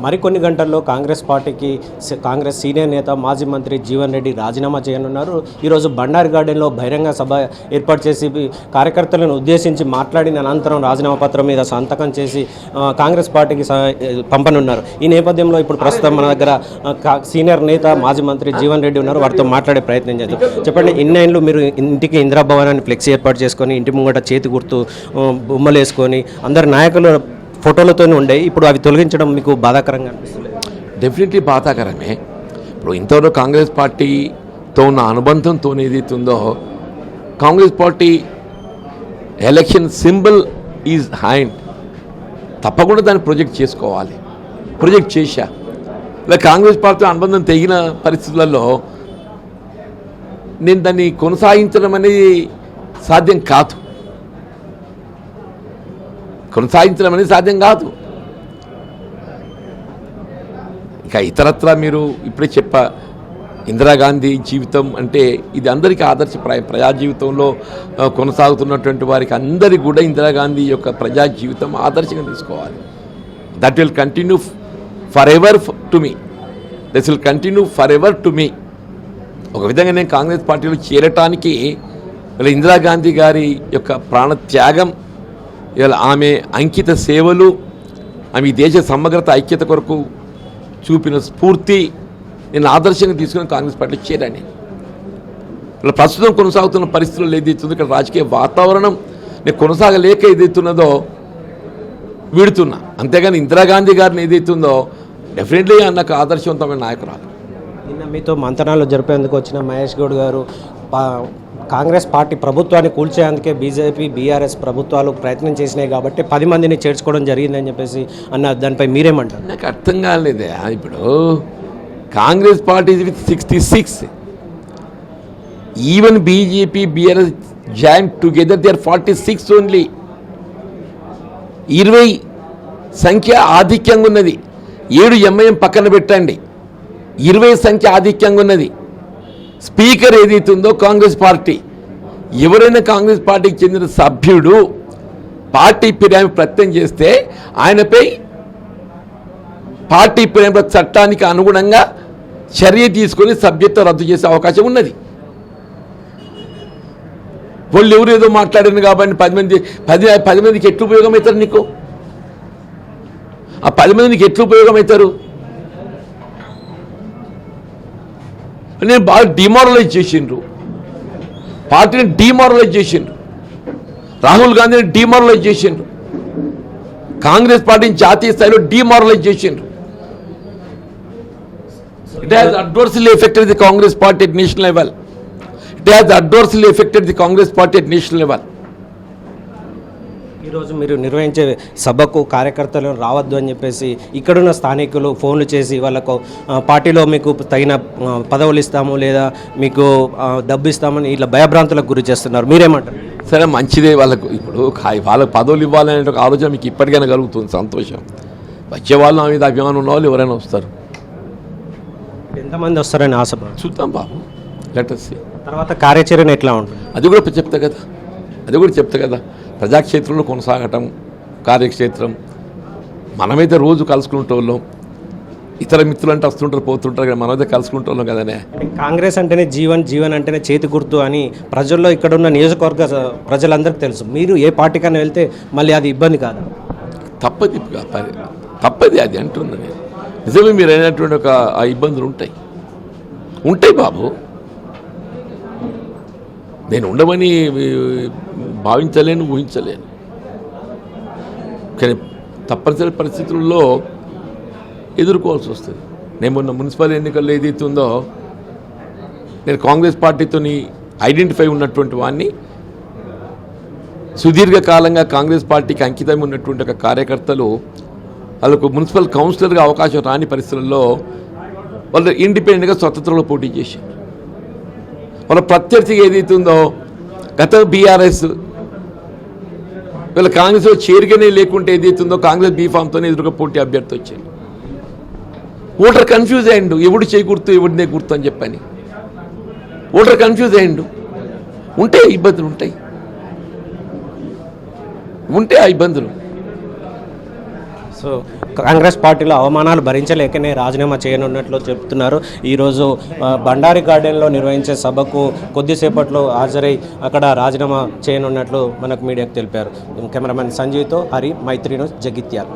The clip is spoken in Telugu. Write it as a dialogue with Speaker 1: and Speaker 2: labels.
Speaker 1: మరికొన్ని గంటల్లో కాంగ్రెస్ పార్టీకి కాంగ్రెస్ సీనియర్ నేత మాజీ మంత్రి జీవన్ రెడ్డి రాజీనామా చేయనున్నారు. ఈరోజు బండారు గార్డెన్లో బహిరంగ సభ ఏర్పాటు చేసి కార్యకర్తలను ఉద్దేశించి మాట్లాడిన అనంతరం రాజీనామా పత్రం మీద సంతకం చేసి కాంగ్రెస్ పార్టీకి పంపనున్నారు. ఈ నేపథ్యంలో ఇప్పుడు ప్రస్తుతం మన దగ్గర సీనియర్ నేత మాజీ మంత్రి జీవన్ రెడ్డి ఉన్నారు. వారితో మాట్లాడే ప్రయత్నం చేద్దాం. చెప్పండి, ఇన్నేళ్ళు మీరు ఇంటికి ఇందిరాభవనాన్ని ఫ్లెక్సీ ఏర్పాటు చేసుకొని ఇంటి ముంగట చేతి గుర్తు బొమ్మలు వేసుకొని అందరు నాయకులు ఫోటోలతో ఉండే, ఇప్పుడు అవి తొలగించడం మీకు బాధాకరంగా అనిపిస్తుంది?
Speaker 2: డెఫినెట్లీ బాధాకరమే. ఇప్పుడు ఇంతవరకు కాంగ్రెస్ పార్టీతో ఉన్న అనుబంధంతో ఏదైతుందో, Congress party election symbol is hand, తప్పకుండా దాన్ని ప్రొజెక్ట్ చేసుకోవాలి. ప్రొజెక్ట్ చేశా. ఇలా కాంగ్రెస్ పార్టీతో అనుబంధం తెగిన పరిస్థితులలో నేను దాన్ని కొనసాగించడం అనేది సాధ్యం కాదు. సాధ్యం కాదు. ఇక ఇతరత్రా మీరు ఇప్పుడే చెప్పా, ఇందిరాగాంధీ జీవితం అంటే ఇది అందరికీ ఆదర్శప్రాయం. ప్రజా జీవితంలో కొనసాగుతున్నటువంటి వారికి అందరికీ కూడా ఇందిరాగాంధీ యొక్క ప్రజా జీవితం ఆదర్శంగా తీసుకోవాలి. That will continue forever to me. This will continue forever to me. ఒక విధంగా నేను కాంగ్రెస్ పార్టీలో చేరటానికి ఇందిరాగాంధీ గారి యొక్క ప్రాణత్యాగం, ఇవాళ ఆమె అంకిత సేవలు, ఆమె దేశ సమగ్రత ఐక్యత కొరకు చూపిన స్ఫూర్తి నేను ఆదర్శంగా తీసుకుని కాంగ్రెస్ పార్టీలో చేరాను. ఇలా ప్రస్తుతం కొనసాగుతున్న పరిస్థితుల్లో ఏదైతుందో, ఇక్కడ రాజకీయ వాతావరణం నేను కొనసాగలేక ఏదైతున్నదో వీడుతున్నా. అంతేగాని ఇందిరాగాంధీ గారిని ఏదైతుందో డెఫినెట్లీ నాకు ఆదర్శవంతమైన నాయకురాలు.
Speaker 1: నిన్న మీతో మంతనాలు జరిపేందుకు వచ్చిన మహేష్ గౌడ్ గారు కాంగ్రెస్ పార్టీ ప్రభుత్వాన్ని కూల్చేందుకే బీజేపీ బీఆర్ఎస్ ప్రభుత్వాలు ప్రయత్నం చేసినాయి కాబట్టి 10 మందిని చేర్చుకోవడం జరిగిందని చెప్పేసి అన్న, దానిపై మీరేమంటారు?
Speaker 2: నాకు అర్థం కాలేదే. ఇప్పుడు Congress party with 66, even BJP BRS join together they are 46 only. 20 సంఖ్య ఆధిక్యంగా ఉన్నది. 7 ఎంఐఎం పక్కన పెట్టండి, 20 సంఖ్య ఆధిక్యంగా ఉన్నది. స్పీకర్ ఏదైతుందో కాంగ్రెస్ పార్టీ. ఎవరైనా కాంగ్రెస్ పార్టీకి చెందిన సభ్యుడు పార్టీ ఫిర్యాదు ప్రయత్నం చేస్తే ఆయనపై పార్టీ ఫిర్యాదు చట్టానికి అనుగుణంగా చర్య తీసుకొని సభ్యత్వం రద్దు చేసే అవకాశం ఉన్నది. వాళ్ళు ఎవరేదో మాట్లాడారు కాబట్టి 10 మందికి ఎట్లు ఉపయోగం అవుతారు? నీకు ఆ 10 మందికి ఎట్లు ఉపయోగం అవుతారు? నేను బాగా డిమారలైజ్ చేసిండ్రు, పార్టీని డిమారలైజ్ చేసిండ్రు, రాహుల్ గాంధీని డిమారలైజ్ చేసిండ్రు, కాంగ్రెస్ పార్టీని జాతీయ స్థాయిలో డిమారలైజ్ చేసిండ్రు. It has adversely affected the Congress party at national level. It has adversely affected the Congress party at national level.
Speaker 1: ఈరోజు మీరు నిర్వహించే సభకు కార్యకర్తలు రావద్దు అని చెప్పేసి ఇక్కడున్న స్థానికులు ఫోన్లు చేసి వాళ్ళకు పార్టీలో మీకు తగిన పదవులు ఇస్తాము లేదా మీకు డబ్బు ఇస్తామని ఇట్లా భయభ్రాంతులకు గురి చేస్తున్నారు. మీరేమంటారు?
Speaker 2: సరే, మంచిదే. వాళ్ళకు ఇప్పుడు వాళ్ళకు పదవులు ఇవ్వాలనే ఒక ఆలోచన మీకు ఇప్పటికైనా కలుగుతుంది, సంతోషం. వచ్చే వాళ్ళు నా మీద అభిమానం ఉన్న వాళ్ళు ఎవరైనా వస్తారు.
Speaker 1: ఎంతమంది వస్తారని ఆశ
Speaker 2: చూద్దాం బాబు, లెట్ us see.
Speaker 1: తర్వాత కార్యాచరణ ఎట్లా ఉంటుంది
Speaker 2: అది కూడా చెప్తా కదా. ప్రజాక్షేత్రంలో కొనసాగటం, కార్యక్షేత్రం మనమైతే రోజు కలుసుకుంటోళ్ళం. ఇతర మిత్రులు అంటే వస్తుంటారు పోతుంటారు కదా, మనమైతే కలుసుకుంటోళ్ళం కదనే.
Speaker 1: కాంగ్రెస్ అంటేనే జీవన్ అంటేనే చేతి గుర్తు అని ప్రజల్లో ఇక్కడ ఉన్న నియోజకవర్గ ప్రజలందరికీ తెలుసు. మీరు ఏ పార్టీకైనా వెళ్తే మళ్ళీ అది ఇబ్బంది కాదు?
Speaker 2: తప్పది అది అంటున్నా నేను. నిజమే, మీరు అయినటువంటి ఒక ఆ ఇబ్బందులు ఉంటాయి బాబు. నేను ఉండమని భావించలేను, ఊహించలేను. కానీ తప్పనిసరి పరిస్థితుల్లో ఎదుర్కోవాల్సి వస్తుంది. నేను మొన్న మున్సిపల్ ఎన్నికల్లో ఏదైతుందో, నేను కాంగ్రెస్ పార్టీతో ఐడెంటిఫై ఉన్నటువంటి వాడిని, సుదీర్ఘకాలంగా కాంగ్రెస్ పార్టీకి అంకితం ఉన్నటువంటి ఒక కార్యకర్తలు వాళ్ళకు మున్సిపల్ కౌన్సిలర్గా అవకాశం రాని పరిస్థితుల్లో వాళ్ళు ఇండిపెండెంట్గా స్వతంత్రంలో పోటీ చేశారు. వాళ్ళ ప్రత్యర్థిగా ఏదైతుందో గత బీఆర్ఎస్ వీళ్ళ కాంగ్రెస్లో చేరికనే లేకుంటే ఏదైతుందో కాంగ్రెస్ బీఫామ్తోనే ఎదురుగా పోటీ అభ్యర్థి వచ్చాయి. ఓటర్ కన్ఫ్యూజ్ అయ్యిండు, ఎవడు చేయకూడదు ఎవడినే గుర్తు అని చెప్పని ఓటర్ కన్ఫ్యూజ్ అయ్యిండు. ఇబ్బందులు ఉంటాయి ఆ ఇబ్బందులు.
Speaker 1: సో కాంగ్రెస్ పార్టీలో అవమానాలు భరించలేకనే రాజీనామా చేయనున్నట్లు చెప్తున్నారు. ఈరోజు బండారి గార్డెన్లో నిర్వహించే సభకు కొద్దిసేపట్లో హాజరై అక్కడ రాజీనామా చేయనున్నట్లు మనకు మీడియాకు తెలిపారు. కెమెరామెన్ సంజయ్తో హరి, మైత్రి న్యూస్, జగిత్యాల.